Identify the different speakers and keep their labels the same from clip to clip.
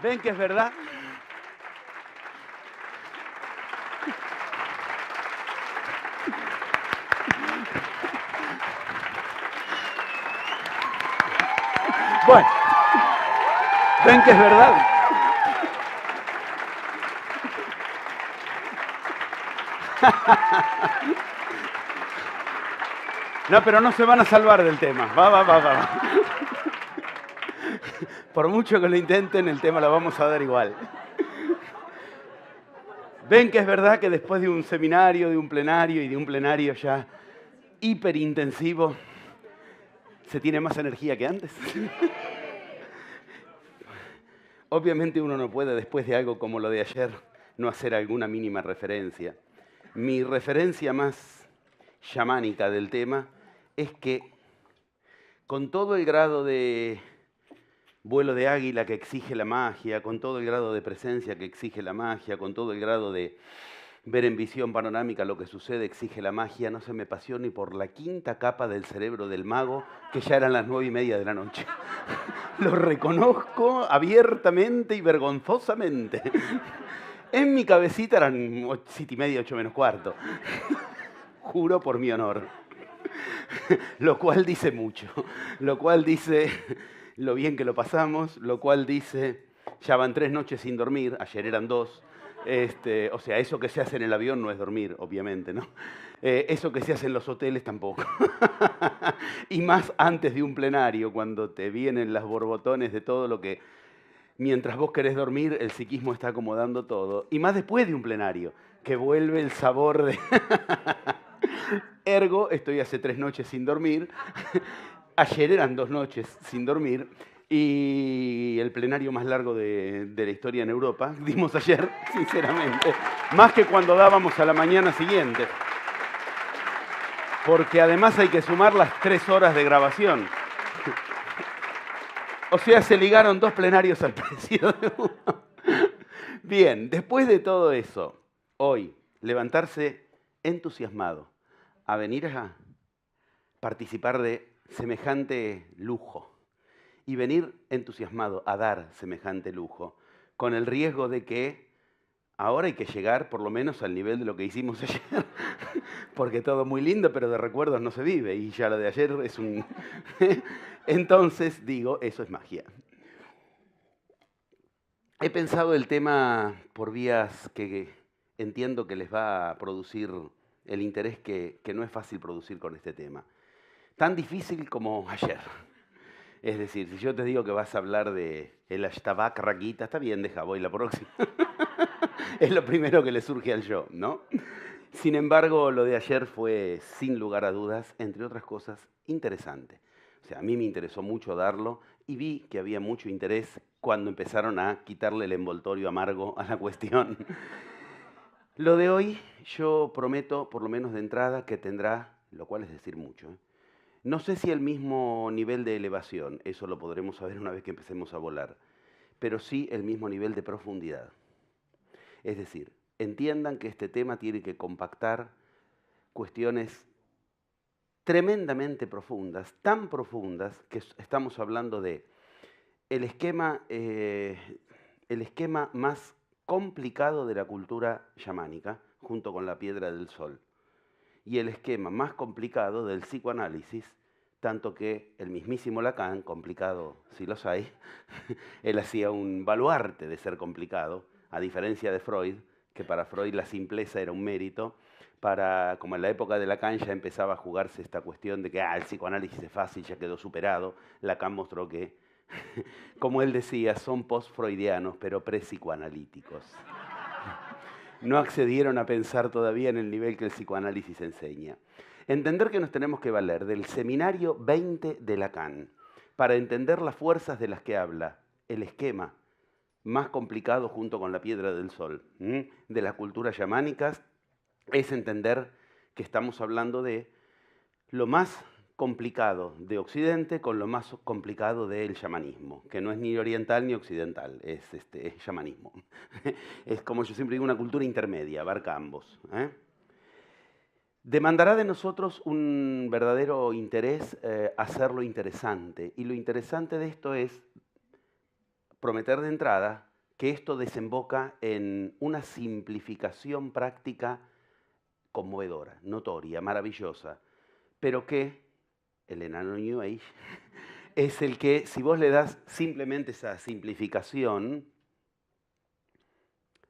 Speaker 1: ¿Ven que es verdad? Bueno, ¿ven que es verdad? No, pero no se van a salvar del tema. Va. Por mucho que lo intenten, el tema lo vamos a dar igual. ¿Ven que es verdad que después de un seminario, de un plenario y de un plenario ya hiperintensivo, se tiene más energía que antes? Obviamente uno no puede, después de algo como lo de ayer, no hacer alguna mínima referencia. Mi referencia más chamánica del tema es que con todo el grado de vuelo de águila que exige la magia, con todo el grado de presencia que exige la magia, con todo el grado de ver en visión panorámica lo que sucede exige la magia, no se me pasó ni por la quinta capa del cerebro del mago, que ya eran las 9:30 de la noche. Lo reconozco abiertamente y vergonzosamente. En mi cabecita eran 7:30, 8 menos cuarto. Juro por mi honor. Lo cual dice mucho. Lo cual dice lo bien que lo pasamos. Lo cual dice, ya van 3 noches sin dormir, ayer eran 2. O sea, eso que se hace en el avión no es dormir, obviamente, ¿no? Eso que se hace en los hoteles tampoco. Y más antes de un plenario, cuando te vienen las borbotones de todo lo que, mientras vos querés dormir, el psiquismo está acomodando todo. Y más después de un plenario, que vuelve el sabor de... Ergo, estoy hace 3 noches sin dormir. Ayer eran 2 noches sin dormir. Y el plenario más largo de la historia en Europa dimos ayer, sinceramente. Más que cuando dábamos a la mañana siguiente. Porque además hay que sumar las 3 horas de grabación. O sea, se ligaron 2 plenarios al precio de uno. Bien, después de todo eso, hoy, levantarse entusiasmado a venir a participar de semejante lujo y venir entusiasmado a dar semejante lujo, con el riesgo de que ahora hay que llegar por lo menos al nivel de lo que hicimos ayer, porque todo muy lindo, pero de recuerdos no se vive, y ya lo de ayer es un... Entonces, digo, eso es magia. He pensado el tema por vías que entiendo que les va a producir el interés que no es fácil producir con este tema. Tan difícil como ayer. Es decir, si yo te digo que vas a hablar de el Ashtabak Raquita, está bien, deja, voy la próxima. Es lo primero que le surge al yo, ¿no? Sin embargo, lo de ayer fue, sin lugar a dudas, entre otras cosas, interesante. O sea, a mí me interesó mucho darlo y vi que había mucho interés cuando empezaron a quitarle el envoltorio amargo a la cuestión. Lo de hoy, yo prometo, por lo menos de entrada, que tendrá, lo cual es decir mucho, ¿eh? No sé si el mismo nivel de elevación, eso lo podremos saber una vez que empecemos a volar, pero sí el mismo nivel de profundidad. Es decir, entiendan que este tema tiene que compactar cuestiones tremendamente profundas, tan profundas que estamos hablando de el esquema más complicado de la cultura chamánica, junto con la piedra del sol, y el esquema más complicado del psicoanálisis, tanto que el mismísimo Lacan, complicado si los hay, él hacía un baluarte de ser complicado, a diferencia de Freud, que para Freud la simpleza era un mérito, como en la época de Lacan ya empezaba a jugarse esta cuestión de que el psicoanálisis es fácil, ya quedó superado, Lacan mostró que, como él decía, son post-freudianos, pero pre-psicoanalíticos. No accedieron a pensar todavía en el nivel que el psicoanálisis enseña. Entender que nos tenemos que valer del seminario 20 de Lacan para entender las fuerzas de las que habla el esquema más complicado junto con la piedra del sol de las culturas chamánicas, es entender que estamos hablando de lo más complicado de Occidente con lo más complicado del chamanismo, que no es ni oriental ni occidental, es chamanismo. Es, como yo siempre digo, una cultura intermedia, abarca ambos. Demandará de nosotros un verdadero interés hacerlo interesante, y lo interesante de esto es prometer de entrada que esto desemboca en una simplificación práctica conmovedora, notoria, maravillosa, pero que el enano New Age es el que, si vos le das simplemente esa simplificación,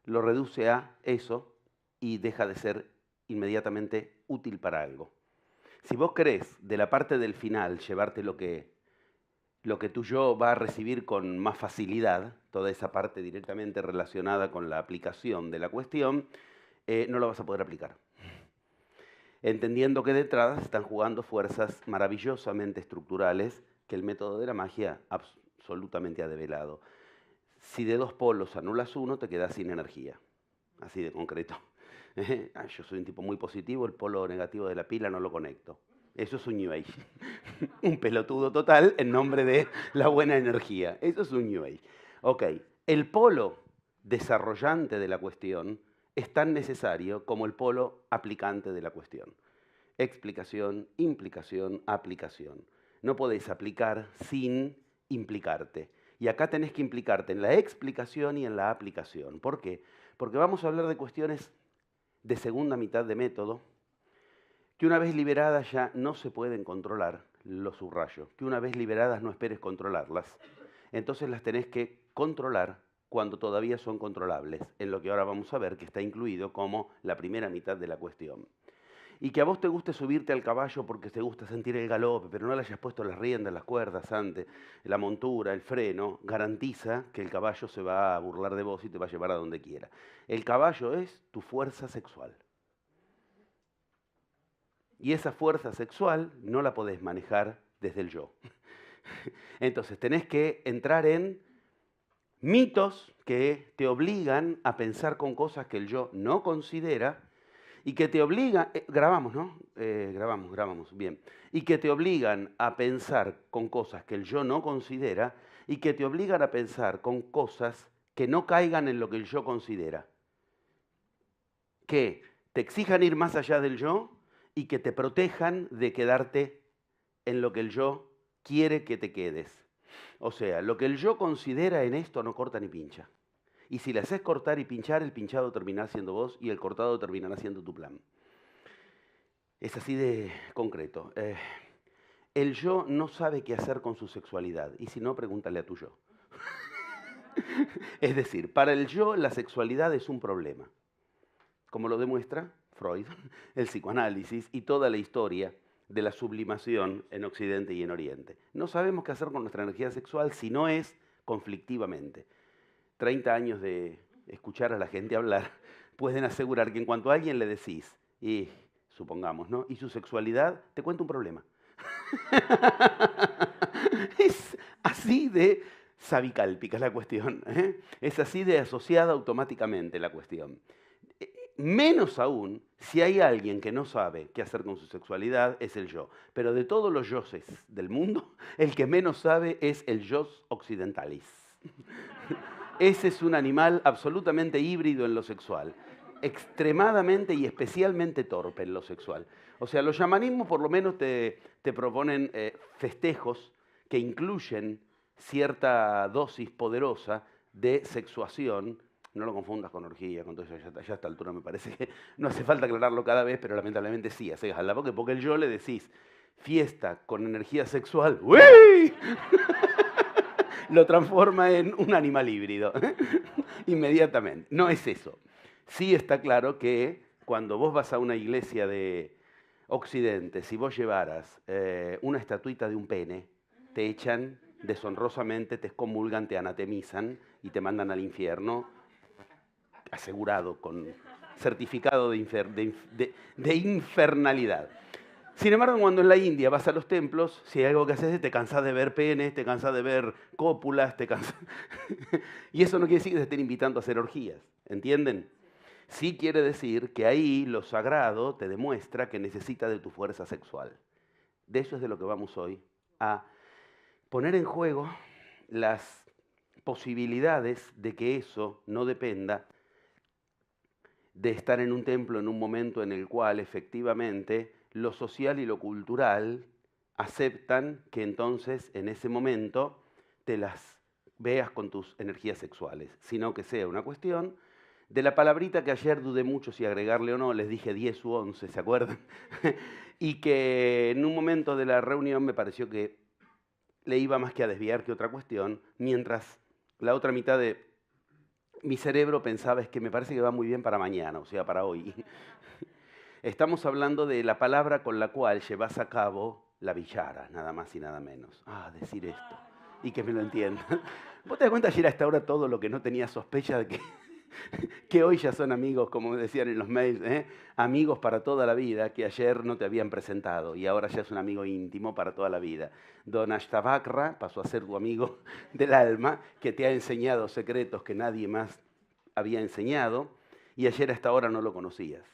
Speaker 1: lo reduce a eso y deja de ser inmediatamente útil para algo. Si vos querés de la parte del final llevarte lo que tu yo va a recibir con más facilidad, toda esa parte directamente relacionada con la aplicación de la cuestión, no lo vas a poder aplicar. Entendiendo que detrás están jugando fuerzas maravillosamente estructurales que el método de la magia absolutamente ha develado. Si de dos polos anulas uno, te quedas sin energía. Así de concreto. Yo soy un tipo muy positivo, el polo negativo de la pila no lo conecto. Eso es un New Age. Un pelotudo total en nombre de la buena energía. Eso es un New Age. Ok, el polo desarrollante de la cuestión es tan necesario como el polo aplicante de la cuestión. Explicación, implicación, aplicación. No podés aplicar sin implicarte. Y acá tenés que implicarte en la explicación y en la aplicación. ¿Por qué? Porque vamos a hablar de cuestiones de segunda mitad de método, que una vez liberadas ya no se pueden controlar, lo subrayo, que una vez liberadas no esperes controlarlas. Entonces las tenés que controlar cuando todavía son controlables, en lo que ahora vamos a ver que está incluido como la primera mitad de la cuestión. Y que a vos te guste subirte al caballo porque te gusta sentir el galope, pero no le hayas puesto las riendas, las cuerdas antes, la montura, el freno, garantiza que el caballo se va a burlar de vos y te va a llevar a donde quiera. El caballo es tu fuerza sexual. Y esa fuerza sexual no la podés manejar desde el yo. Entonces tenés que entrar en mitos que te obligan a pensar con cosas que el yo no considera y que te obligan, grabamos, ¿no? Grabamos, bien. Y que te obligan a pensar con cosas que el yo no considera y que te obligan a pensar con cosas que no caigan en lo que el yo considera. Que te exijan ir más allá del yo y que te protejan de quedarte en lo que el yo quiere que te quedes. O sea, lo que el yo considera en esto no corta ni pincha. Y si le haces cortar y pinchar, el pinchado terminará siendo vos y el cortado terminará siendo tu plan. Es así de concreto. El yo no sabe qué hacer con su sexualidad. Y si no, pregúntale a tu yo. Es decir, para el yo la sexualidad es un problema. Como lo demuestra Freud, el psicoanálisis y toda la historia de la sublimación en Occidente y en Oriente. No sabemos qué hacer con nuestra energía sexual si no es conflictivamente. 30 años de escuchar a la gente hablar pueden asegurar que en cuanto a alguien le decís, y supongamos, ¿no? Y su sexualidad, te cuenta un problema. Es así de sabicálpica la cuestión, ¿eh? Es así de asociada automáticamente la cuestión. Menos aún, si hay alguien que no sabe qué hacer con su sexualidad, es el yo. Pero de todos los yoses del mundo, el que menos sabe es el yos occidentalis. Ese es un animal absolutamente híbrido en lo sexual, extremadamente y especialmente torpe en lo sexual. O sea, los chamanismos por lo menos te proponen festejos que incluyen cierta dosis poderosa de sexuación. No lo confundas con orgía, con todo eso, ya a esta altura me parece que no hace falta aclararlo cada vez, pero lamentablemente sí, hace jala, porque el yo le decís fiesta con energía sexual, ¡uy! Lo transforma en un animal híbrido, inmediatamente. No es eso. Sí está claro que cuando vos vas a una iglesia de Occidente, si vos llevaras una estatuita de un pene, te echan deshonrosamente, te excomulgan, te anatemizan y te mandan al infierno, asegurado, con certificado de infernalidad. Sin embargo, cuando en la India vas a los templos, si hay algo que haces, te cansás de ver penes, te cansás de ver cópulas, te cansás... Y eso no quiere decir que te estén invitando a hacer orgías, ¿entienden? Sí quiere decir que ahí lo sagrado te demuestra que necesita de tu fuerza sexual. De eso es de lo que vamos hoy, a poner en juego las posibilidades de que eso no dependa de estar en un templo en un momento en el cual efectivamente lo social y lo cultural aceptan que entonces en ese momento te las veas con tus energías sexuales, sino que sea una cuestión de la palabrita que ayer dudé mucho si agregarle o no, les dije 10 u 11, ¿se acuerdan? Y que en un momento de la reunión me pareció que le iba más que a desviar que otra cuestión, mientras la otra mitad de mi cerebro pensaba es que me parece que va muy bien para mañana, o sea, para hoy. Estamos hablando de la palabra con la cual llevas a cabo la bichara, nada más y nada menos. Ah, decir esto. Y que me lo entiendan. ¿Vos te das cuenta ayer hasta ahora todo lo que no tenía sospecha de que hoy ya son amigos, como decían en los mails, amigos para toda la vida, que ayer no te habían presentado y ahora ya es un amigo íntimo para toda la vida? Don Ashtavakra pasó a ser tu amigo del alma, que te ha enseñado secretos que nadie más había enseñado y ayer hasta ahora no lo conocías.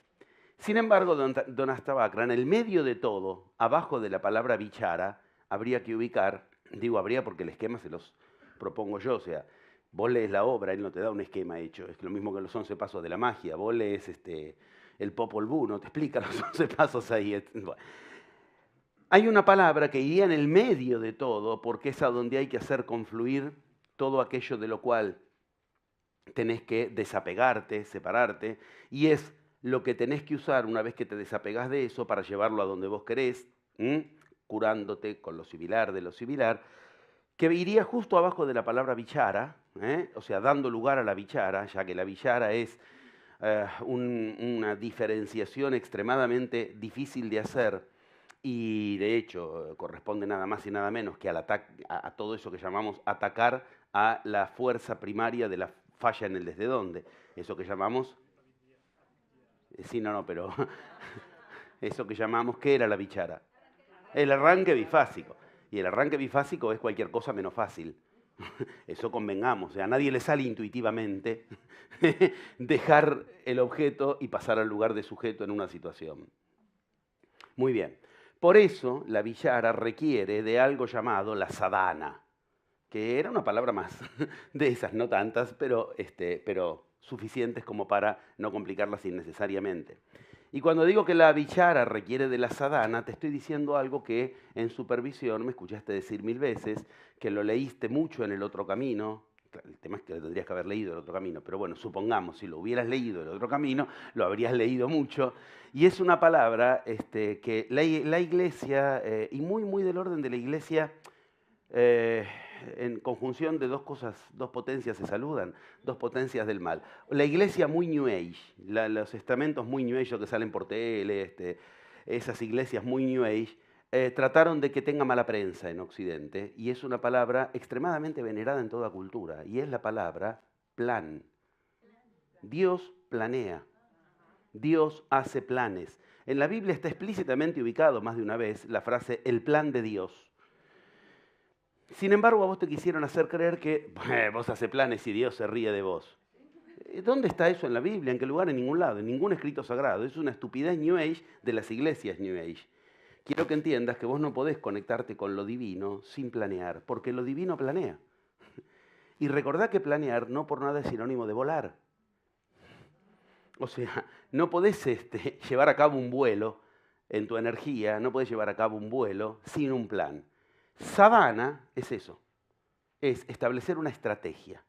Speaker 1: Sin embargo, don Ashtavakra, en el medio de todo, abajo de la palabra bichara, habría que ubicar, digo habría porque el esquema se los propongo yo, o sea, vos lees la obra, él no te da un esquema hecho, es lo mismo que los 11 pasos de la magia, vos lees el Popol Vuh, no te explica los 11 pasos ahí. Bueno. Hay una palabra que iría en el medio de todo, porque es a donde hay que hacer confluir todo aquello de lo cual tenés que desapegarte, separarte, y es lo que tenés que usar una vez que te desapegás de eso para llevarlo a donde vos querés, curándote con lo similar de lo similar, que iría justo abajo de la palabra bichara, o sea, dando lugar a la bichara, ya que la bichara es una diferenciación extremadamente difícil de hacer y de hecho corresponde nada más y nada menos que a todo eso que llamamos atacar a la fuerza primaria de la falla en el desde dónde, eso que llamamos... Sí, no, pero eso que llamamos, ¿qué era la bichara? El arranque bifásico. Y el arranque bifásico es cualquier cosa menos fácil. Eso convengamos. O sea, a nadie le sale intuitivamente dejar el objeto y pasar al lugar de sujeto en una situación. Muy bien. Por eso la bichara requiere de algo llamado la sadhana, que era una palabra más de esas, no tantas, pero suficientes como para no complicarlas innecesariamente. Y cuando digo que la bichara requiere de la sadhana, te estoy diciendo algo que en supervisión me escuchaste decir 1000 veces, que lo leíste mucho en El Otro Camino. El tema es que lo tendrías que haber leído El Otro Camino, pero bueno, supongamos, si lo hubieras leído El Otro Camino, lo habrías leído mucho. Y es una palabra que la Iglesia, y muy, muy del orden de la Iglesia, en conjunción de dos cosas, dos potencias se saludan, dos potencias del mal. La iglesia muy New Age, los estamentos muy New Age que salen por tele, esas iglesias muy New Age, trataron de que tenga mala prensa en Occidente, y es una palabra extremadamente venerada en toda cultura, y es la palabra plan. Dios planea, Dios hace planes. En la Biblia está explícitamente ubicado más de una vez la frase el plan de Dios. Sin embargo, a vos te quisieron hacer creer que vos haces planes y Dios se ríe de vos. ¿Dónde está eso en la Biblia? ¿En qué lugar? En ningún lado, en ningún escrito sagrado. Es una estupidez New Age de las iglesias New Age. Quiero que entiendas que vos no podés conectarte con lo divino sin planear, porque lo divino planea. Y recordá que planear no por nada es sinónimo de volar. O sea, no podés llevar a cabo un vuelo en tu energía, no podés llevar a cabo un vuelo sin un plan. Sadhana es eso, es establecer una estrategia,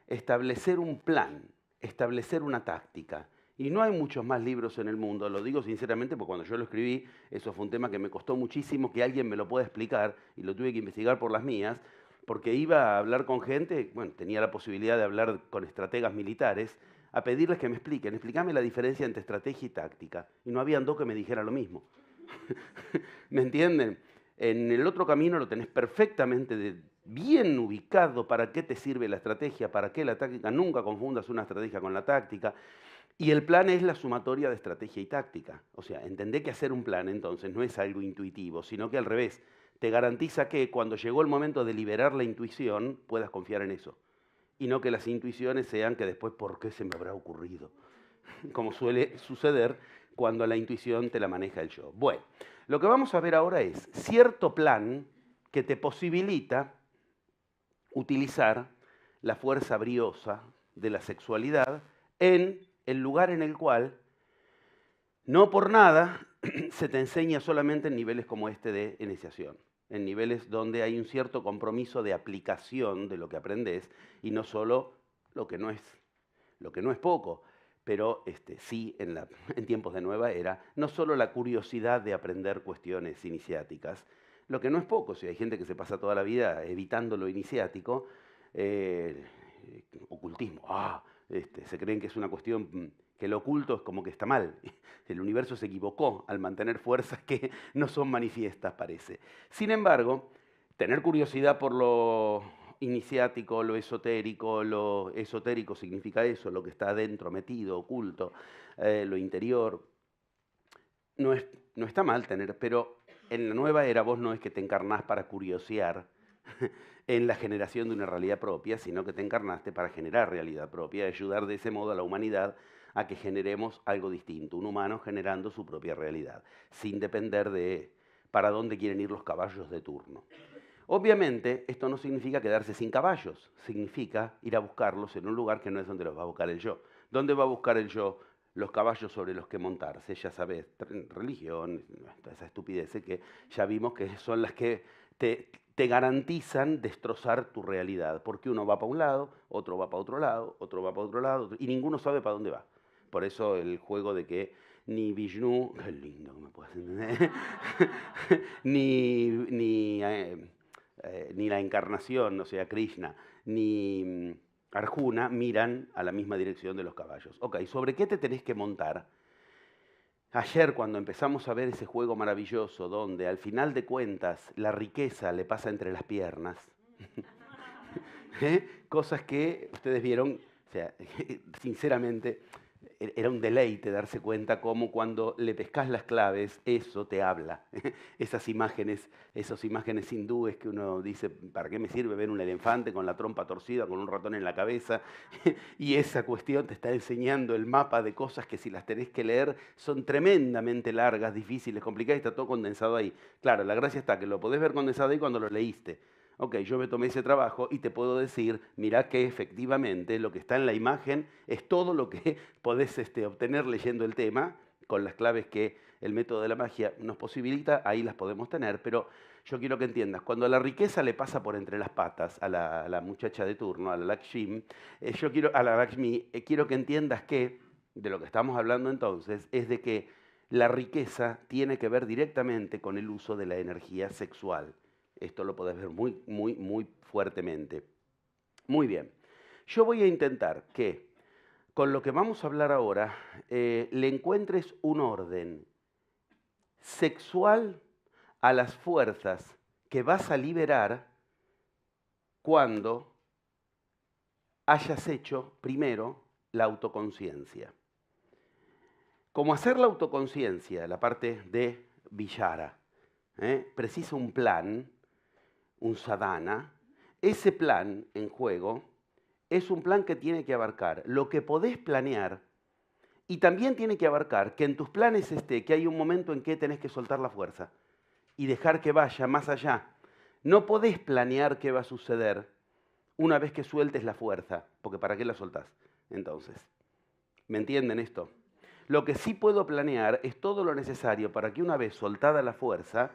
Speaker 1: establecer un plan, establecer una táctica. Y no hay muchos más libros en el mundo, lo digo sinceramente porque cuando yo lo escribí, eso fue un tema que me costó muchísimo que alguien me lo pueda explicar y lo tuve que investigar por las mías, porque iba a hablar con gente, bueno, tenía la posibilidad de hablar con estrategas militares, a pedirles que me expliquen, explícame la diferencia entre estrategia y táctica. Y no habían dos que me dijeran lo mismo. ¿Me entienden? En El Otro Camino lo tenés perfectamente bien ubicado para qué te sirve la estrategia, para qué la táctica. Nunca confundas una estrategia con la táctica. Y el plan es la sumatoria de estrategia y táctica. O sea, entendé que hacer un plan entonces no es algo intuitivo, sino que al revés, te garantiza que cuando llegó el momento de liberar la intuición, puedas confiar en eso. Y no que las intuiciones sean que después, ¿por qué se me habrá ocurrido? Como suele suceder cuando la intuición te la maneja el yo. Bueno, lo que vamos a ver ahora es cierto plan que te posibilita utilizar la fuerza briosa de la sexualidad en el lugar en el cual, no por nada, se te enseña solamente en niveles como este de iniciación. en niveles donde hay un cierto compromiso de aplicación de lo que aprendes y no solo lo que no es poco, pero sí en tiempos de nueva era, no solo la curiosidad de aprender cuestiones iniciáticas, lo que no es poco, si hay gente que se pasa toda la vida evitando lo iniciático, eh, ocultismo, se creen que es una cuestión que lo oculto es como que está mal. El universo se equivocó al mantener fuerzas que no son manifiestas, parece. Sin embargo, tener curiosidad por lo iniciático, lo esotérico significa eso, lo que está adentro, metido, oculto, lo interior, no, no está mal tener, pero en la nueva era vos no es que te encarnás para curiosear en la generación de una realidad propia, sino que te encarnaste para generar realidad propia y ayudar de ese modo a la humanidad a que generemos algo distinto, un humano generando su propia realidad, sin depender de para dónde quieren ir los caballos de turno. Obviamente, esto no significa quedarse sin caballos, significa ir a buscarlos en un lugar que no es donde los va a buscar el yo. ¿Dónde va a buscar el yo los caballos sobre los que montarse? Ya sabes, religión, esa estupidez que ya vimos que son las que te garantizan destrozar tu realidad, porque uno va para un lado, otro va para otro lado, otro va para otro lado, y ninguno sabe para dónde va. Por eso el juego de que ni Vishnu, qué lindo que me puedes entender, ni la encarnación, o sea, Krishna, ni Arjuna miran a la misma dirección de los caballos. Ok, ¿sobre qué te tenés que montar? Ayer cuando empezamos a ver ese juego maravilloso donde al final de cuentas la riqueza le pasa entre las piernas, cosas que ustedes vieron, o sea, sinceramente era un deleite darse cuenta cómo cuando le pescas las claves, eso te habla. Esas imágenes hindúes que uno dice, ¿para qué me sirve ver un elefante con la trompa torcida, con un ratón en la cabeza? Y esa cuestión te está enseñando el mapa de cosas que si las tenés que leer son tremendamente largas, difíciles, complicadas, y está todo condensado ahí. Claro, la gracia está que lo podés ver condensado ahí cuando lo leíste. Ok, yo me tomé ese trabajo y te puedo decir, mirá que efectivamente lo que está en la imagen es todo lo que podés obtener leyendo el tema, con las claves que el método de la magia nos posibilita, ahí las podemos tener, pero yo quiero que entiendas, cuando la riqueza le pasa por entre las patas a la muchacha de turno, a la Lakshmi, quiero que entiendas que, de lo que estamos hablando entonces, es de que la riqueza tiene que ver directamente con el uso de la energía sexual. Esto lo podés ver muy, muy, muy fuertemente. Muy bien. Yo voy a intentar que, con lo que vamos a hablar ahora, le encuentres un orden sexual a las fuerzas que vas a liberar cuando hayas hecho primero la autoconciencia. Como hacer la autoconciencia, la parte de Villara, precisa un plan, un sadhana. Ese plan en juego es un plan que tiene que abarcar lo que podés planear y también tiene que abarcar que en tus planes esté que hay un momento en que tenés que soltar la fuerza y dejar que vaya más allá. No podés planear qué va a suceder una vez que sueltes la fuerza, porque ¿para qué la soltás? Entonces, ¿me entienden esto? Lo que sí puedo planear es todo lo necesario para que una vez soltada la fuerza,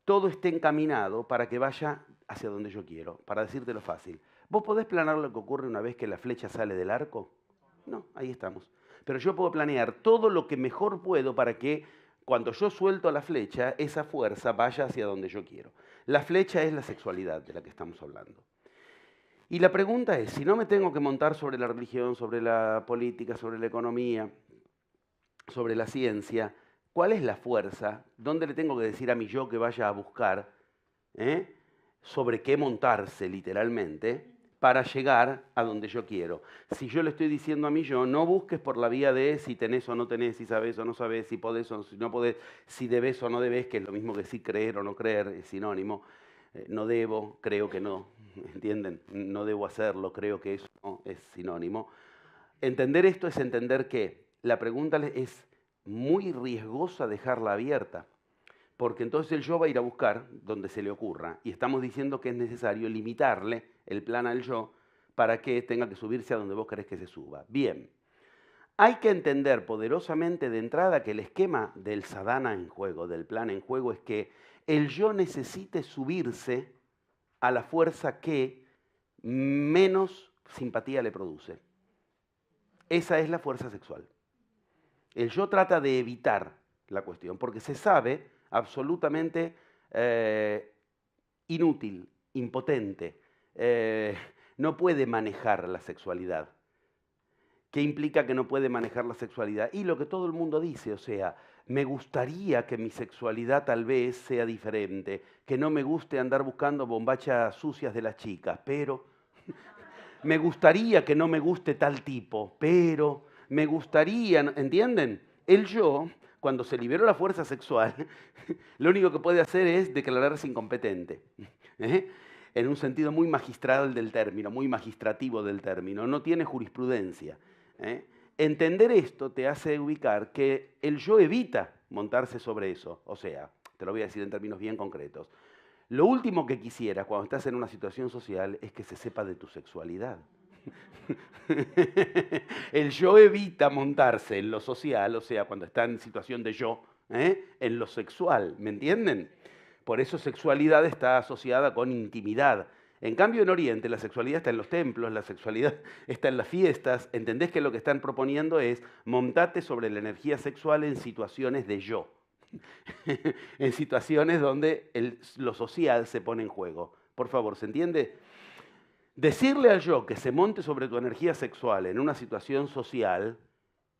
Speaker 1: todo esté encaminado para que vaya hacia donde yo quiero, para decírtelo fácil. ¿Vos podés planear lo que ocurre una vez que la flecha sale del arco? No, ahí estamos. Pero yo puedo planear todo lo que mejor puedo para que cuando yo suelto la flecha, esa fuerza vaya hacia donde yo quiero. La flecha es la sexualidad de la que estamos hablando. Y la pregunta es, si no me tengo que montar sobre la religión, sobre la política, sobre la economía, sobre la ciencia, ¿cuál es la fuerza? ¿Dónde le tengo que decir a mi yo que vaya a buscar sobre qué montarse literalmente para llegar a donde yo quiero? Si yo le estoy diciendo a mi yo, no busques por la vía de si tenés o no tenés, si sabés o no sabés, si podés o no podés, si debes o no debes, que es lo mismo que si creer o no creer, es sinónimo. No debo, creo que no, ¿entienden? No debo hacerlo, creo que eso no, es sinónimo. Entender esto es entender que la pregunta es muy riesgosa dejarla abierta, porque entonces el yo va a ir a buscar donde se le ocurra, y estamos diciendo que es necesario limitarle el plan al yo para que tenga que subirse a donde vos querés que se suba. Bien, hay que entender poderosamente de entrada que el esquema del sadhana en juego, del plan en juego, es que el yo necesite subirse a la fuerza que menos simpatía le produce. Esa es la fuerza sexual. El yo trata de evitar la cuestión, porque se sabe absolutamente inútil, impotente, no puede manejar la sexualidad. ¿Qué implica que no puede manejar la sexualidad? Y lo que todo el mundo dice, o sea, me gustaría que mi sexualidad tal vez sea diferente, que no me guste andar buscando bombachas sucias de las chicas, pero me gustaría que no me guste tal tipo, pero me gustaría, ¿entienden? El yo, cuando se liberó la fuerza sexual, lo único que puede hacer es declararse incompetente. En un sentido muy magistral del término, muy magistrativo del término, no tiene jurisprudencia. Entender esto te hace ubicar que el yo evita montarse sobre eso. O sea, te lo voy a decir en términos bien concretos. Lo último que quisiera cuando estás en una situación social es que se sepa de tu sexualidad. El yo evita montarse en lo social, o sea, cuando está en situación de yo, en lo sexual, ¿me entienden? Por eso sexualidad está asociada con intimidad. En cambio, en Oriente la sexualidad está en los templos, la sexualidad está en las fiestas. ¿Entendés que lo que están proponiendo es montarte sobre la energía sexual en situaciones de yo? En situaciones donde lo social se pone en juego. Por favor, ¿se entiende? Decirle al yo que se monte sobre tu energía sexual en una situación social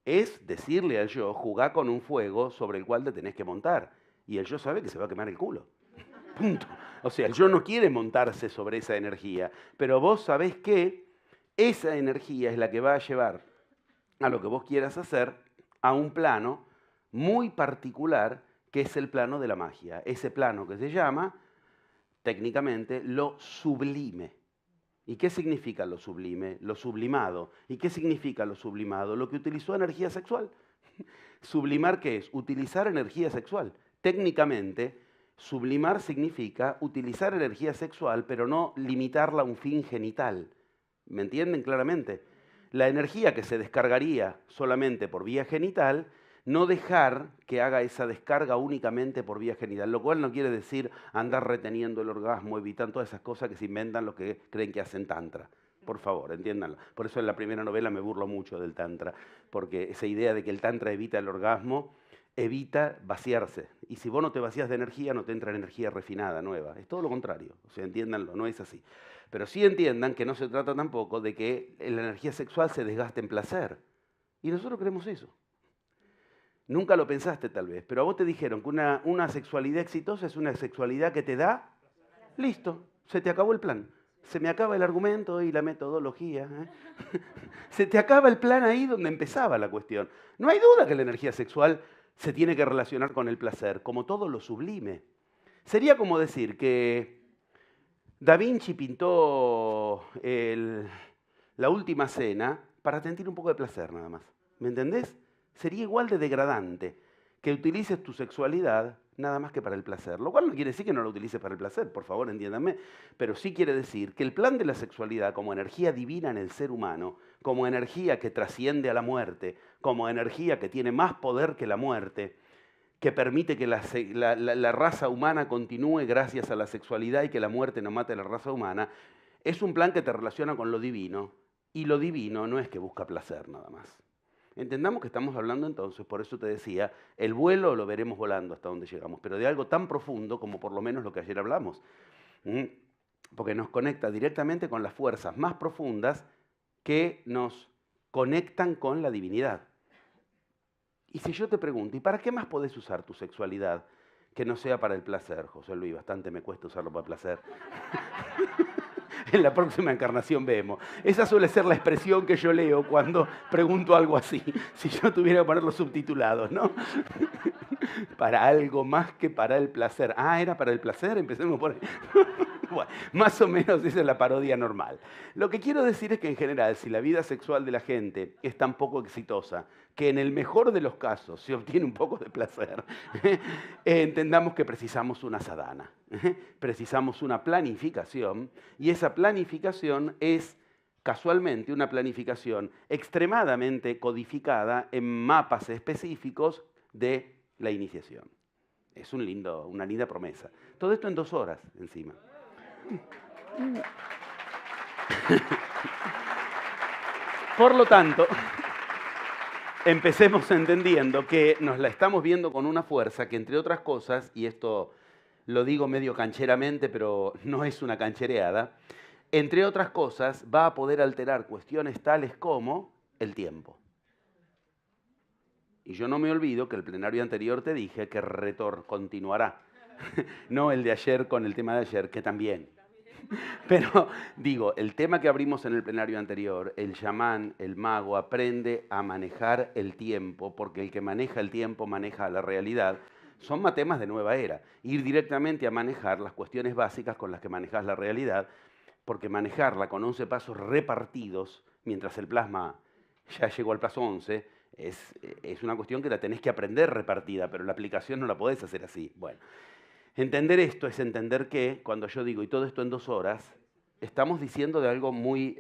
Speaker 1: es decirle al yo, jugá con un fuego sobre el cual te tenés que montar. Y el yo sabe que se va a quemar el culo. Punto. O sea, el yo no quiere montarse sobre esa energía, pero vos sabés que esa energía es la que va a llevar a lo que vos quieras hacer a un plano muy particular, que es el plano de la magia. Ese plano que se llama, técnicamente, lo sublime. ¿Y qué significa lo sublime? Lo sublimado. ¿Y qué significa lo sublimado? Lo que utilizó energía sexual. ¿Sublimar qué es? Utilizar energía sexual. Técnicamente, sublimar significa utilizar energía sexual, pero no limitarla a un fin genital. ¿Me entienden claramente? La energía que se descargaría solamente por vía genital, no dejar que haga esa descarga únicamente por vía genital, lo cual no quiere decir andar reteniendo el orgasmo, evitando todas esas cosas que se inventan los que creen que hacen tantra. Por favor, entiéndanlo. Por eso en la primera novela me burlo mucho del tantra, porque esa idea de que el tantra evita el orgasmo, evita vaciarse. Y si vos no te vacías de energía, no te entra energía refinada, nueva. Es todo lo contrario. O sea, entiéndanlo, no es así. Pero sí entiendan que no se trata tampoco de que la energía sexual se desgaste en placer. Y nosotros creemos eso. Nunca lo pensaste tal vez, pero a vos te dijeron que una sexualidad exitosa es una sexualidad que te da, listo, se te acabó el plan. Se me acaba el argumento y la metodología. Se te acaba el plan ahí donde empezaba la cuestión. No hay duda que la energía sexual se tiene que relacionar con el placer, como todo lo sublime. Sería como decir que Da Vinci pintó la última cena para sentir un poco de placer nada más. ¿Me entendés? Sería igual de degradante que utilices tu sexualidad nada más que para el placer. Lo cual no quiere decir que no lo utilices para el placer, por favor, entiéndanme. Pero sí quiere decir que el plan de la sexualidad como energía divina en el ser humano, como energía que trasciende a la muerte, como energía que tiene más poder que la muerte, que permite que la raza humana continúe gracias a la sexualidad y que la muerte no mate a la raza humana, es un plan que te relaciona con lo divino. Y lo divino no es que busca placer nada más. Entendamos que estamos hablando entonces, por eso te decía, el vuelo lo veremos volando hasta donde llegamos, pero de algo tan profundo como por lo menos lo que ayer hablamos. Porque nos conecta directamente con las fuerzas más profundas que nos conectan con la divinidad. Y si yo te pregunto, ¿y para qué más podés usar tu sexualidad que no sea para el placer, José Luis? Bastante me cuesta usarlo para el placer. En la próxima encarnación vemos. Esa suele ser la expresión que yo leo cuando pregunto algo así. Si yo tuviera que ponerlo subtitulados, ¿no? Para algo más que para el placer. Ah, ¿era para el placer? Empecemos por ahí. Bueno, más o menos esa es la parodia normal. Lo que quiero decir es que en general, si la vida sexual de la gente es tan poco exitosa, que en el mejor de los casos se obtiene un poco de placer, entendamos que precisamos una sadhana, precisamos una planificación, y esa planificación es casualmente una planificación extremadamente codificada en mapas específicos de la iniciación. Es una linda promesa. Todo esto en 2 horas encima. Por lo tanto, empecemos entendiendo que nos la estamos viendo con una fuerza que, entre otras cosas, y esto lo digo medio cancheramente, pero no es una canchereada, entre otras cosas va a poder alterar cuestiones tales como el tiempo. Y yo no me olvido que el plenario anterior te dije que Retor continuará, no el de ayer con el tema de ayer, que también. Pero digo, el tema que abrimos en el plenario anterior, el chamán, el mago, aprende a manejar el tiempo, porque el que maneja el tiempo maneja la realidad, son temas de nueva era. Ir directamente a manejar las cuestiones básicas con las que manejas la realidad, porque manejarla con 11 pasos repartidos, mientras el plasma ya llegó al paso 11, es una cuestión que la tenés que aprender repartida, pero la aplicación no la podés hacer así. Bueno. Entender esto es entender que, cuando yo digo, y todo esto en 2 horas, estamos diciendo de algo muy...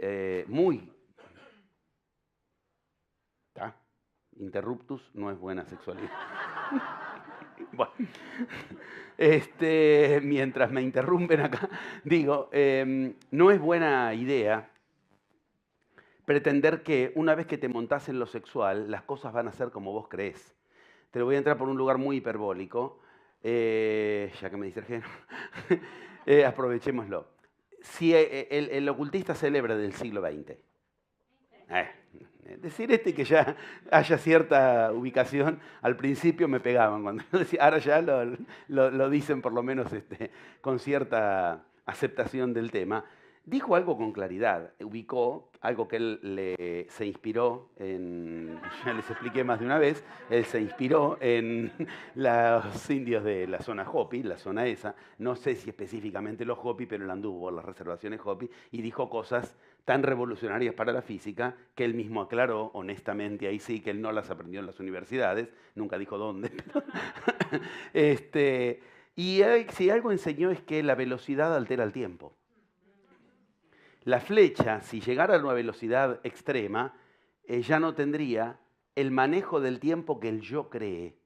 Speaker 1: ¿Está? Interruptus no es buena sexualidad. Bueno, mientras me interrumpen acá, digo, no es buena idea pretender que una vez que te montás en lo sexual, las cosas van a ser como vos creés. Te lo voy a entrar por un lugar muy hiperbólico. Ya que me distrajeron, aprovechémoslo. Si el ocultista célebre del siglo XX, decir que ya haya cierta ubicación, al principio me pegaban, cuando decía, ahora ya lo dicen por lo menos con cierta aceptación del tema. Dijo algo con claridad, ubicó algo que él se inspiró en, ya les expliqué más de una vez, él se inspiró en los indios de la zona Hopi, la zona esa, no sé si específicamente los Hopi, pero él anduvo por las reservaciones Hopi y dijo cosas tan revolucionarias para la física que él mismo aclaró honestamente, ahí sí, que él no las aprendió en las universidades, nunca dijo dónde, pero, y si algo enseñó es que la velocidad altera el tiempo. La flecha, si llegara a una velocidad extrema, ya no tendría el manejo del tiempo que el yo cree.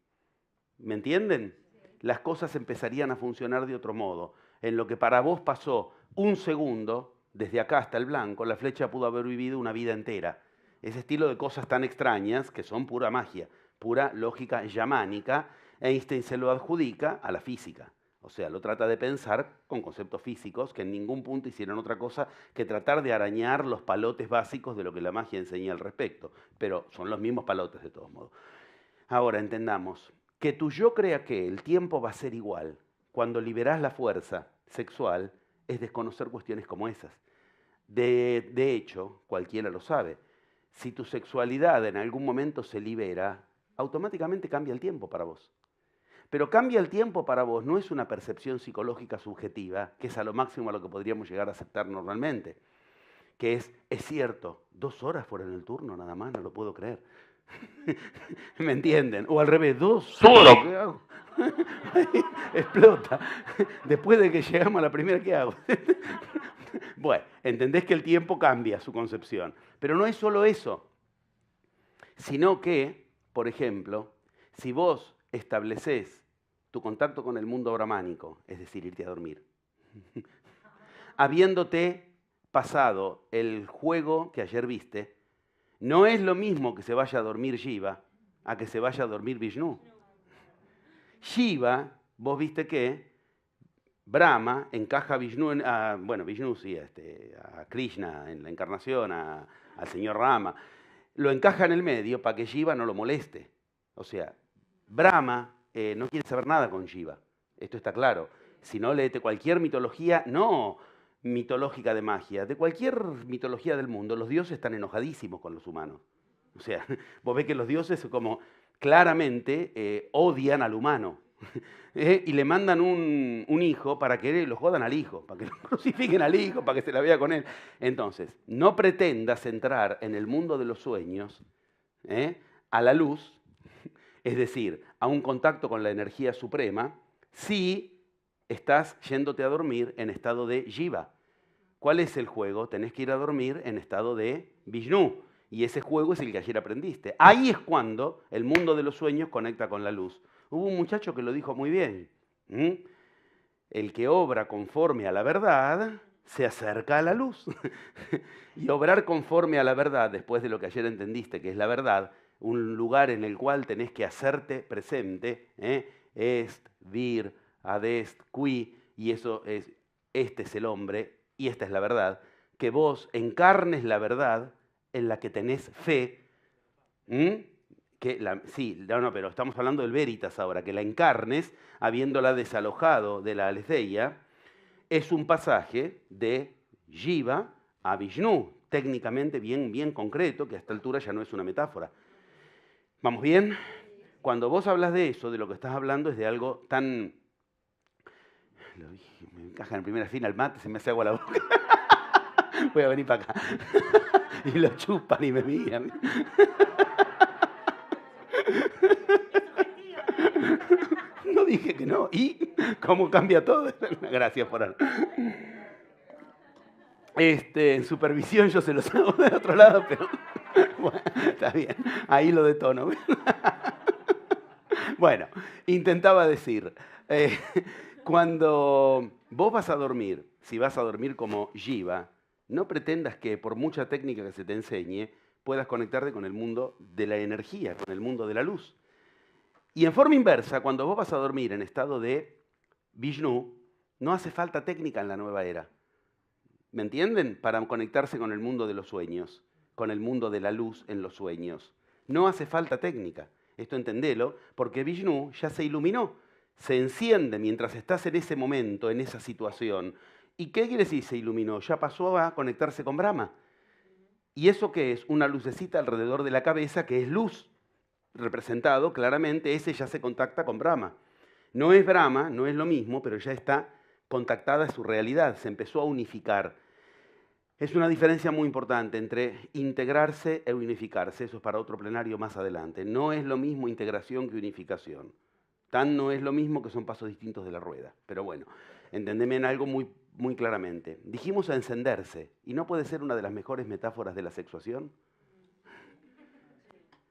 Speaker 1: ¿Me entienden? Las cosas empezarían a funcionar de otro modo. En lo que para vos pasó 1 segundo, desde acá hasta el blanco, la flecha pudo haber vivido una vida entera. Ese estilo de cosas tan extrañas que son pura magia, pura lógica yamánica, Einstein se lo adjudica a la física. O sea, lo trata de pensar con conceptos físicos que en ningún punto hicieron otra cosa que tratar de arañar los palotes básicos de lo que la magia enseña al respecto. Pero son los mismos palotes de todos modos. Ahora, entendamos, que tu yo crea que el tiempo va a ser igual cuando liberás la fuerza sexual es desconocer cuestiones como esas. De hecho, cualquiera lo sabe, si tu sexualidad en algún momento se libera, automáticamente cambia el tiempo para vos. Pero cambia el tiempo para vos, no es una percepción psicológica subjetiva, que es a lo máximo a lo que podríamos llegar a aceptar normalmente, que es cierto, 2 horas fueron el turno nada más, no lo puedo creer. ¿Me entienden? O al revés, 2 horas, ¿qué hago? Explota. Después de que llegamos a la primera, ¿qué hago? Bueno, entendés que el tiempo cambia su concepción. Pero no es solo eso, sino que, por ejemplo, si vos establecés tu contacto con el mundo brahmánico, es decir, irte a dormir, habiéndote pasado el juego que ayer viste, no es lo mismo que se vaya a dormir Shiva a que se vaya a dormir Vishnu. Shiva, vos viste que Brahma encaja a Vishnu, Vishnu sí, a Krishna en la encarnación, al señor Rama, lo encaja en el medio para que Shiva no lo moleste. O sea, Brahma no quiere saber nada con Shiva, esto está claro. Si no, léete cualquier mitología, no mitológica de magia, de cualquier mitología del mundo, los dioses están enojadísimos con los humanos. O sea, vos ves que los dioses como claramente odian al humano. Y le mandan un hijo para que lo jodan al hijo, para que lo crucifiquen al hijo, para que se la vea con él. Entonces, no pretendas entrar en el mundo de los sueños a la luz, es decir, a un contacto con la energía suprema, si estás yéndote a dormir en estado de Jiva. ¿Cuál es el juego? Tenés que ir a dormir en estado de Vishnu. Y ese juego es el que ayer aprendiste. Ahí es cuando el mundo de los sueños conecta con la luz. Hubo un muchacho que lo dijo muy bien. El que obra conforme a la verdad se acerca a la luz. Y obrar conforme a la verdad, después de lo que ayer entendiste que es la verdad, un lugar en el cual tenés que hacerte presente, est, vir, adest, qui, y eso es, este es el hombre y esta es la verdad, que vos encarnes la verdad en la que tenés fe, sí, no, pero estamos hablando del veritas ahora, que la encarnes habiéndola desalojado de la aletheia, es un pasaje de Jiva a Vishnu, técnicamente bien concreto, que a esta altura ya no es una metáfora. ¿Vamos bien? Cuando vos hablas de eso, de lo que estás hablando es de algo tan... Lo dije, me encaja en primera fila el mate, se me hace agua la boca. Voy a venir para acá. Y lo chupan y me miran. No dije que no. ¿Y cómo cambia todo? Gracias por algo. En supervisión yo se los hago de otro lado, pero bueno, está bien. Ahí lo detono. Bueno, intentaba decir, cuando vos vas a dormir, si vas a dormir como Jiva, no pretendas que por mucha técnica que se te enseñe, puedas conectarte con el mundo de la energía, con el mundo de la luz. Y en forma inversa, cuando vos vas a dormir en estado de Vishnu, no hace falta técnica en la nueva era. ¿Me entienden? Para conectarse con el mundo de los sueños, con el mundo de la luz en los sueños. No hace falta técnica. Esto entendelo, porque Vishnu ya se iluminó, se enciende mientras estás en ese momento, en esa situación. ¿Y qué quiere decir se iluminó? Ya pasó a conectarse con Brahma. ¿Y eso qué es? Una lucecita alrededor de la cabeza que es luz. Representado claramente, ese ya se contacta con Brahma. No es Brahma, no es lo mismo, pero ya está contactada a su realidad, se empezó a unificar. Es una diferencia muy importante entre integrarse e unificarse, eso es para otro plenario más adelante. No es lo mismo integración que unificación. Tan no es lo mismo que son pasos distintos de la rueda. Pero bueno, entendeme en algo muy claramente. Dijimos a encenderse, ¿y no puede ser una de las mejores metáforas de la sexuación?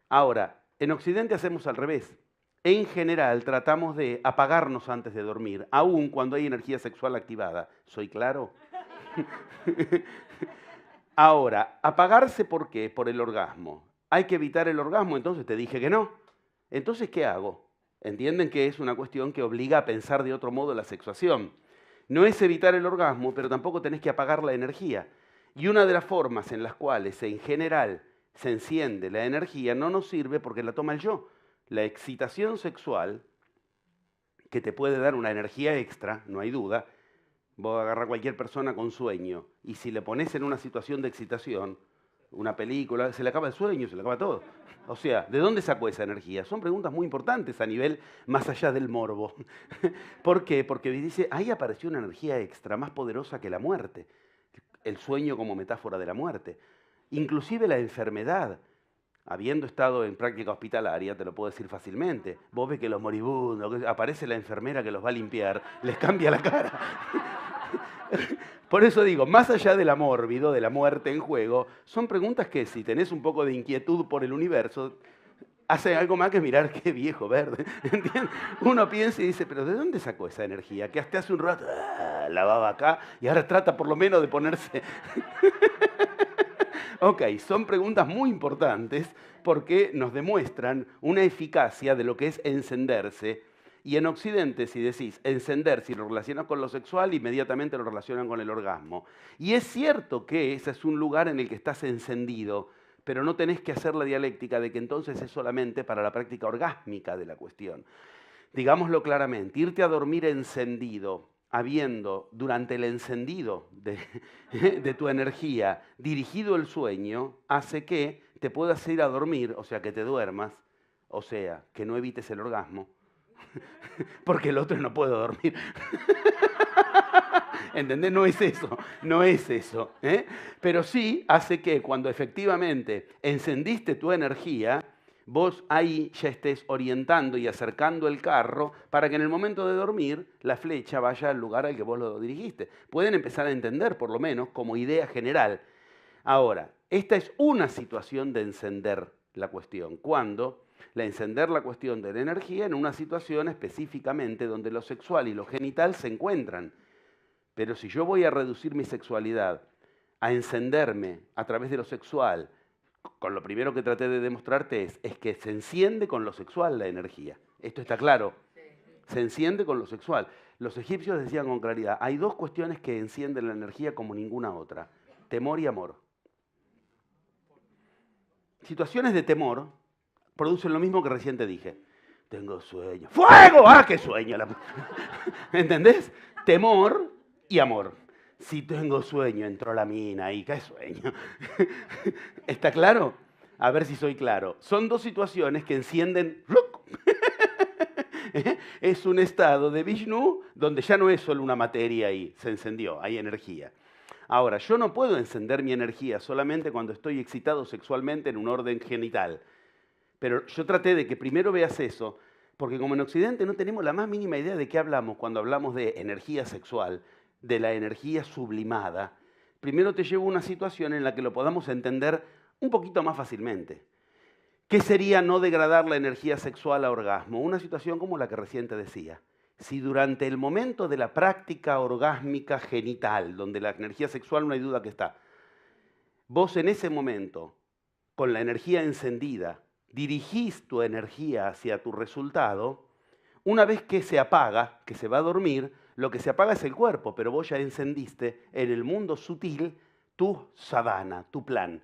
Speaker 1: Ahora, en Occidente hacemos al revés. En general tratamos de apagarnos antes de dormir, aun cuando hay energía sexual activada. ¿Soy claro? Ahora, apagarse ¿por qué? Por el orgasmo. ¿Hay que evitar el orgasmo? Entonces te dije que no. Entonces, ¿qué hago? Entienden que es una cuestión que obliga a pensar de otro modo la sexuación. No es evitar el orgasmo, pero tampoco tenés que apagar la energía. Y una de las formas en las cuales en general se enciende la energía no nos sirve porque la toma el yo. La excitación sexual, que te puede dar una energía extra, no hay duda, vos agarrás a cualquier persona con sueño y si le pones en una situación de excitación, una película, se le acaba el sueño, se le acaba todo. O sea, ¿de dónde sacó esa energía? Son preguntas muy importantes a nivel más allá del morbo. ¿Por qué? Porque dice, ahí apareció una energía extra más poderosa que la muerte. El sueño como metáfora de la muerte. Inclusive la enfermedad. Habiendo estado en práctica hospitalaria, te lo puedo decir fácilmente. Vos ves que los moribundos, aparece la enfermera que los va a limpiar, les cambia la cara. Por eso digo, más allá del mórbido, de la muerte en juego, son preguntas que si tenés un poco de inquietud por el universo, hace algo más que mirar qué viejo verde. ¿Entiendes? Uno piensa y dice, pero ¿de dónde sacó esa energía? Que hasta hace un rato lavaba acá y ahora trata por lo menos de ponerse... Ok, son preguntas muy importantes porque nos demuestran una eficacia de lo que es encenderse. Y en Occidente, si decís encenderse y lo relacionas con lo sexual, inmediatamente lo relacionan con el orgasmo. Y es cierto que ese es un lugar en el que estás encendido, pero no tenés que hacer la dialéctica de que entonces es solamente para la práctica orgásmica de la cuestión. Digámoslo claramente, irte a dormir encendido, habiendo durante el encendido de tu energía dirigido el sueño, hace que te puedas ir a dormir, o sea, que te duermas, o sea, que no evites el orgasmo, porque el otro no puede dormir. ¿Entendés? No es eso, no es eso. Pero sí hace que cuando efectivamente encendiste tu energía, vos ahí ya estés orientando y acercando el carro para que en el momento de dormir la flecha vaya al lugar al que vos lo dirigiste. Pueden empezar a entender, por lo menos, como idea general. Ahora, esta es una situación de encender la cuestión. Cuando Encender la cuestión de la energía en una situación específicamente donde lo sexual y lo genital se encuentran. Pero si yo voy a reducir mi sexualidad a encenderme a través de lo sexual, con lo primero que traté de demostrarte es que se enciende con lo sexual la energía. Esto está claro. Se enciende con lo sexual. Los egipcios decían con claridad, hay dos cuestiones que encienden la energía como ninguna otra. Temor y amor. Situaciones de temor producen lo mismo que recién te dije. Tengo sueño. ¡Fuego! ¡Ah, qué sueño! ¿Entendés? Temor y amor. Si tengo sueño, entró la mina y qué sueño. ¿Está claro? A ver si soy claro. Son dos situaciones que encienden... Es un estado de Vishnu donde ya no es solo una materia ahí, se encendió, hay energía. Ahora, yo no puedo encender mi energía solamente cuando estoy excitado sexualmente en un orden genital. Pero yo traté de que primero veas eso, porque como en Occidente no tenemos la más mínima idea de qué hablamos cuando hablamos de energía sexual, de la energía sublimada, primero te llevo a una situación en la que lo podamos entender un poquito más fácilmente. ¿Qué sería no degradar la energía sexual a orgasmo? Una situación como la que recién te decía. Si durante el momento de la práctica orgásmica genital, donde la energía sexual no hay duda que está, vos en ese momento, con la energía encendida, dirigís tu energía hacia tu resultado, una vez que se apaga, que se va a dormir, lo que se apaga es el cuerpo, pero vos ya encendiste en el mundo sutil tu sadhana, tu plan.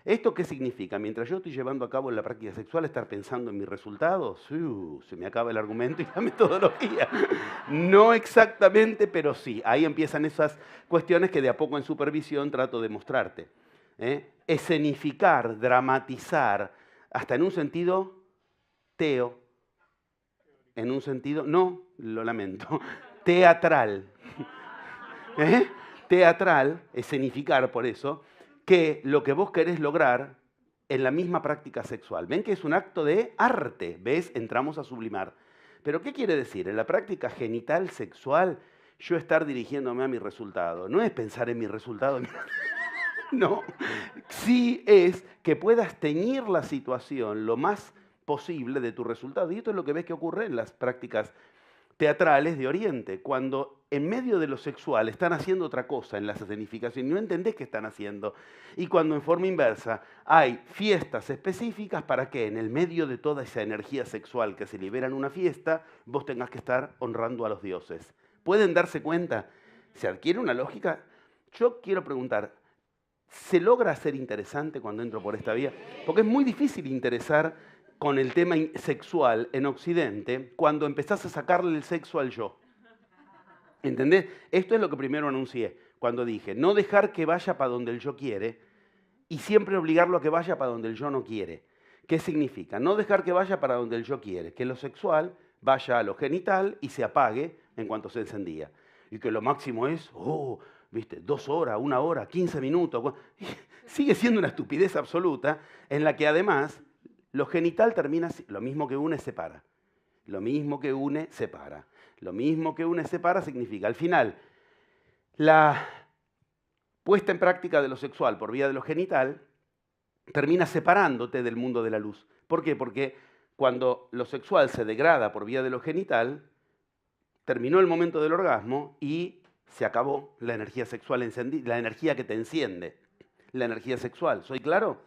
Speaker 1: ¿Esto qué significa? Mientras yo estoy llevando a cabo la práctica sexual, estar pensando en mis resultados, se me acaba el argumento y la metodología. No exactamente, pero sí. Ahí empiezan esas cuestiones que de a poco en supervisión trato de mostrarte. Escenificar, dramatizar, hasta en un sentido teo, en un sentido, no, lo lamento, teatral. Teatral, escenificar por eso, que lo que vos querés lograr en la misma práctica sexual. Ven que es un acto de arte, ¿ves? Entramos a sublimar. Pero ¿qué quiere decir? En la práctica genital sexual, yo estar dirigiéndome a mi resultado. No es pensar en mi resultado. No. Sí es que puedas teñir la situación lo más posible de tu resultado. Y esto es lo que ves que ocurre en las prácticas teatrales de Oriente, cuando en medio de lo sexual están haciendo otra cosa en las escenificaciones y no entendés qué están haciendo. Y cuando en forma inversa hay fiestas específicas para que en el medio de toda esa energía sexual que se libera en una fiesta, vos tengas que estar honrando a los dioses. ¿Pueden darse cuenta? Se adquiere una lógica. Yo quiero preguntar, ¿se logra hacer interesante cuando entro por esta vía? Porque es muy difícil interesar con el tema sexual en Occidente cuando empezás a sacarle el sexo al yo. ¿Entendés? Esto es lo que primero anuncié, cuando dije, no dejar que vaya para donde el yo quiere y siempre obligarlo a que vaya para donde el yo no quiere. ¿Qué significa? No dejar que vaya para donde el yo quiere, que lo sexual vaya a lo genital y se apague en cuanto se encendía. Y que lo máximo es, ¿viste? 2 horas, 1 hora, 15 minutos. Sigue siendo una estupidez absoluta en la que además lo genital termina, lo mismo que une, separa. Lo mismo que une, separa. Lo mismo que une, separa significa, al final, la puesta en práctica de lo sexual por vía de lo genital termina separándote del mundo de la luz. ¿Por qué? Porque cuando lo sexual se degrada por vía de lo genital, terminó el momento del orgasmo y se acabó la energía sexual encendida, la energía que te enciende, la energía sexual. ¿Soy claro?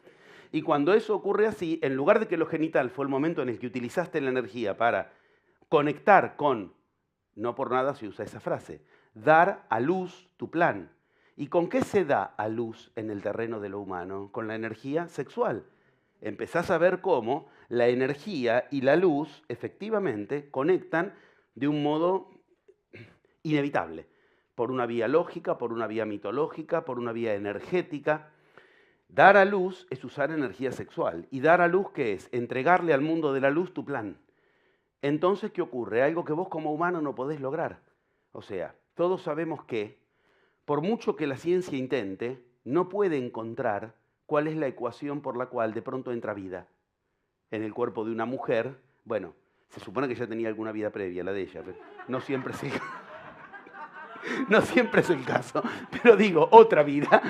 Speaker 1: Y cuando eso ocurre así, en lugar de que lo genital fue el momento en el que utilizaste la energía para conectar con, no por nada se usa esa frase, dar a luz tu plan. ¿Y con qué se da a luz en el terreno de lo humano? Con la energía sexual. Empezás a ver cómo la energía y la luz efectivamente conectan de un modo inevitable, por una vía lógica, por una vía mitológica, por una vía energética. Dar a luz es usar energía sexual. ¿Y dar a luz qué es? Entregarle al mundo de la luz tu plan. Entonces, ¿qué ocurre? Algo que vos como humano no podés lograr. O sea, todos sabemos que, por mucho que la ciencia intente, no puede encontrar cuál es la ecuación por la cual de pronto entra vida en el cuerpo de una mujer. Bueno, se supone que ya tenía alguna vida previa, la de ella, pero no siempre se... No siempre es el caso, pero digo, otra vida.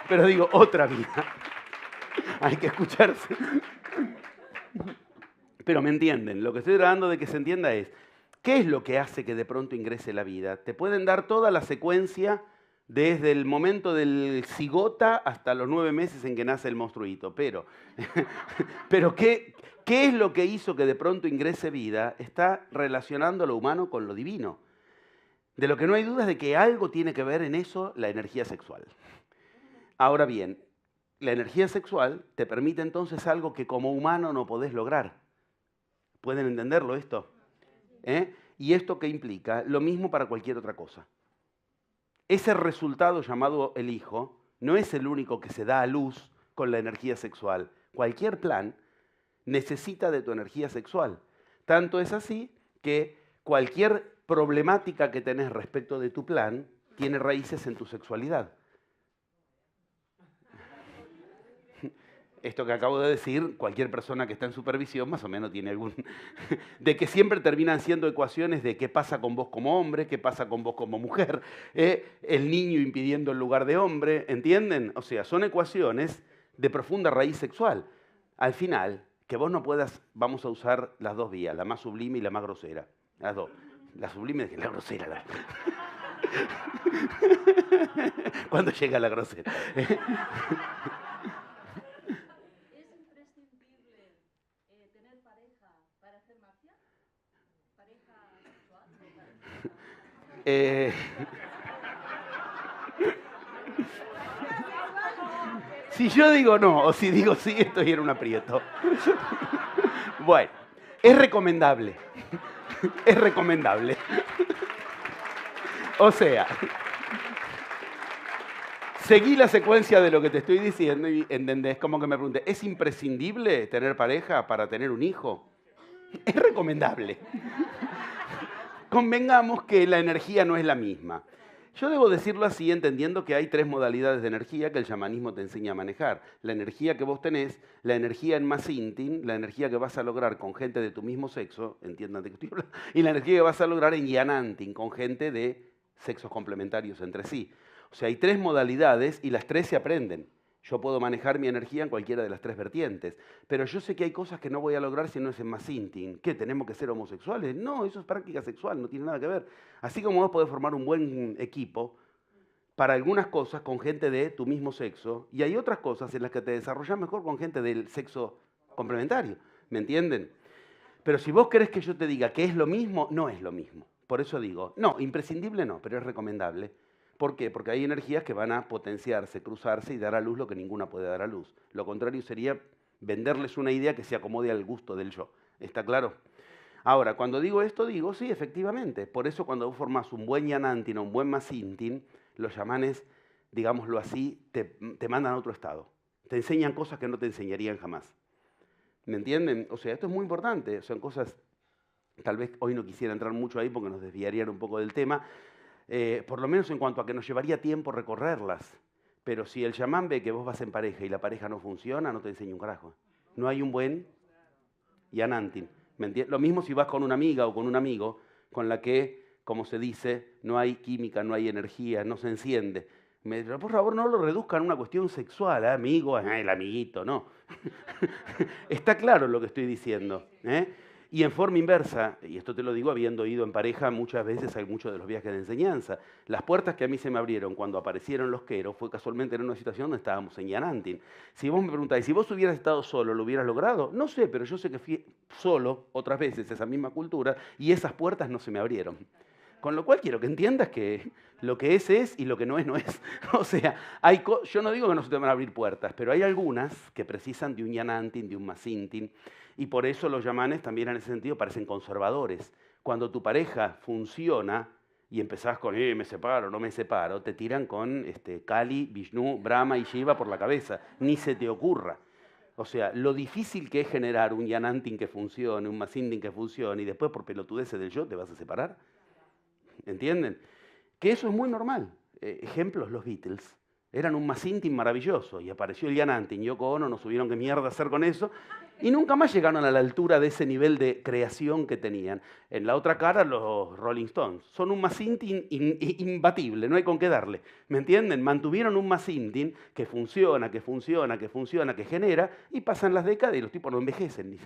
Speaker 1: Pero digo, otra vida. hay que escucharse. Pero me entienden, lo que estoy tratando de que se entienda es, ¿qué es lo que hace que de pronto ingrese la vida? Te pueden dar toda la secuencia desde el momento del cigota hasta los 9 meses en que nace el monstruito, pero ¿qué es lo que hizo que de pronto ingrese vida? Está relacionando lo humano con lo divino. De lo que no hay duda es de que algo tiene que ver en eso la energía sexual. Ahora bien, la energía sexual te permite entonces algo que como humano no podés lograr. ¿Pueden entenderlo esto? ¿Y esto qué implica? Lo mismo para cualquier otra cosa. Ese resultado llamado el hijo no es el único que se da a luz con la energía sexual. Cualquier plan necesita de tu energía sexual. Tanto es así que cualquier problemática que tenés respecto de tu plan tiene raíces en tu sexualidad. Esto que acabo de decir, cualquier persona que está en supervisión más o menos tiene algún... de que siempre terminan siendo ecuaciones de qué pasa con vos como hombre, qué pasa con vos como mujer, el niño impidiendo el lugar de hombre, ¿entienden? O sea, son ecuaciones de profunda raíz sexual. Al final, que vos no puedas, vamos a usar las dos vías, la más sublime y la más grosera. Las dos. La sublime es que la grosera. ¿Cuándo llega la grosera? Si yo digo no o si digo sí, estoy en un aprieto. Bueno, es recomendable. Es recomendable. O sea, seguí la secuencia de lo que te estoy diciendo y entendés, como que me pregunté, ¿es imprescindible tener pareja para tener un hijo? Es recomendable. Convengamos que la energía no es la misma. Yo debo decirlo así, entendiendo que hay 3 modalidades de energía que el chamanismo te enseña a manejar. La energía que vos tenés, la energía en Masintin, la energía que vas a lograr con gente de tu mismo sexo, entiendan de qué estoy hablando, y la energía que vas a lograr en Yanantin, con gente de sexos complementarios entre sí. O sea, hay 3 modalidades y las 3 se aprenden. Yo puedo manejar mi energía en cualquiera de las 3 vertientes, pero yo sé que hay cosas que no voy a lograr si no es en Masintin. ¿Qué? ¿Tenemos que ser homosexuales? No, eso es práctica sexual, no tiene nada que ver. Así como vos podés formar un buen equipo para algunas cosas con gente de tu mismo sexo, y hay otras cosas en las que te desarrollás mejor con gente del sexo complementario, ¿me entienden? Pero si vos querés que yo te diga que es lo mismo, no es lo mismo. Por eso digo, no, imprescindible no, pero es recomendable. ¿Por qué? Porque hay energías que van a potenciarse, cruzarse y dar a luz lo que ninguna puede dar a luz. Lo contrario sería venderles una idea que se acomode al gusto del yo. ¿Está claro? Ahora, cuando digo esto, digo, sí, efectivamente. Por eso cuando vos formás un buen Yanantin o un buen Masintin, los chamanes, digámoslo así, te mandan a otro estado. Te enseñan cosas que no te enseñarían jamás. ¿Me entienden? O sea, esto es muy importante. Son cosas, tal vez hoy no quisiera entrar mucho ahí porque nos desviarían un poco del tema, por lo menos en cuanto a que nos llevaría tiempo recorrerlas. Pero si el chamán ve que vos vas en pareja y la pareja no funciona, no te enseña un carajo. No hay un buen Yanantin. Lo mismo si vas con una amiga o con un amigo con la que, como se dice, no hay química, no hay energía, no se enciende. Por favor, no lo reduzcan a una cuestión sexual, amigo, el amiguito, no. Está claro lo que estoy diciendo. Y en forma inversa, y esto te lo digo habiendo ido en pareja muchas veces a muchos de los viajes de enseñanza, las puertas que a mí se me abrieron cuando aparecieron los queros fue casualmente en una situación donde estábamos en Yanantin. Si vos me preguntáis, si vos hubieras estado solo, ¿lo hubieras logrado? No sé, pero yo sé que fui solo otras veces esa misma cultura y esas puertas no se me abrieron. Con lo cual quiero que entiendas que lo que es y lo que no es, no es. O sea, yo no digo que no se te van a abrir puertas, pero hay algunas que precisan de un Yanantin, de un Masintin, y por eso los yamanes también en ese sentido parecen conservadores. Cuando tu pareja funciona y empezás con, me separo, no me separo, te tiran con Kali, Vishnu, Brahma y Shiva por la cabeza. Ni se te ocurra. O sea, lo difícil que es generar un Yanantin que funcione, un Masintin que funcione, y después por pelotudeces del yo te vas a separar. ¿Entienden? Que eso es muy normal. Ejemplos, los Beatles. Eran un Masintin maravilloso y apareció el Yanantin. Yoko Ono, no supieron qué mierda hacer con eso Y nunca más llegaron a la altura de ese nivel de creación que tenían. En la otra cara, los Rolling Stones. Son un Mazintin imbatible, no hay con qué darle. ¿Me entienden? Mantuvieron un Mazintin que funciona, que funciona, que funciona, que genera, y pasan las décadas y los tipos no envejecen.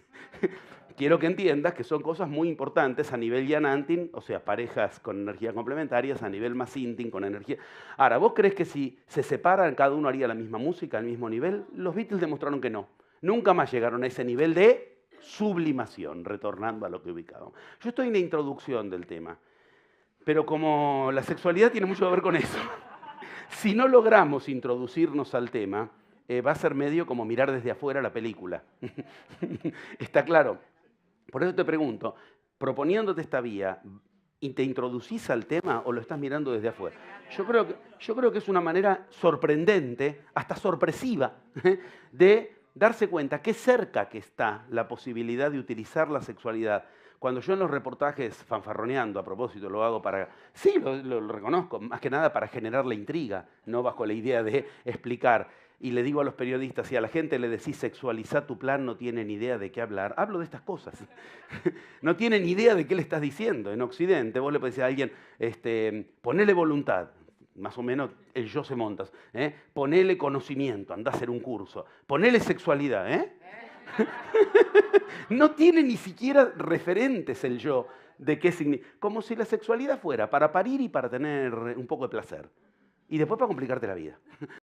Speaker 1: Quiero que entiendas que son cosas muy importantes a nivel Ian Antin, o sea, parejas con energías complementarias, a nivel Mazintin con energía. Ahora, ¿vos crees que si se separan cada uno haría la misma música, al mismo nivel? Los Beatles demostraron que no. Nunca más llegaron a ese nivel de sublimación, retornando a lo que ubicábamos. Yo estoy en la introducción del tema, pero como la sexualidad tiene mucho que ver con eso, si no logramos introducirnos al tema, va a ser medio como mirar desde afuera la película. ¿Está claro? Por eso te pregunto, proponiéndote esta vía, ¿y te introducís al tema o lo estás mirando desde afuera? Yo creo que es una manera sorprendente, hasta sorpresiva, de darse cuenta qué cerca que está la posibilidad de utilizar la sexualidad. Cuando yo en los reportajes, fanfarroneando, a propósito, lo hago para... Sí, lo reconozco, más que nada para generar la intriga, no bajo la idea de explicar. Y le digo a los periodistas, y a la gente le decís sexualizá tu plan, no tienen idea de qué hablar. Hablo de estas cosas. No tienen idea de qué le estás diciendo. En Occidente vos le podés decir a alguien, ponele voluntad. Más o menos el yo se montas. Ponele conocimiento, andá a hacer un curso. Ponele sexualidad. No tiene ni siquiera referentes el yo de qué significa. Como si la sexualidad fuera para parir y para tener un poco de placer. Y después para complicarte la vida.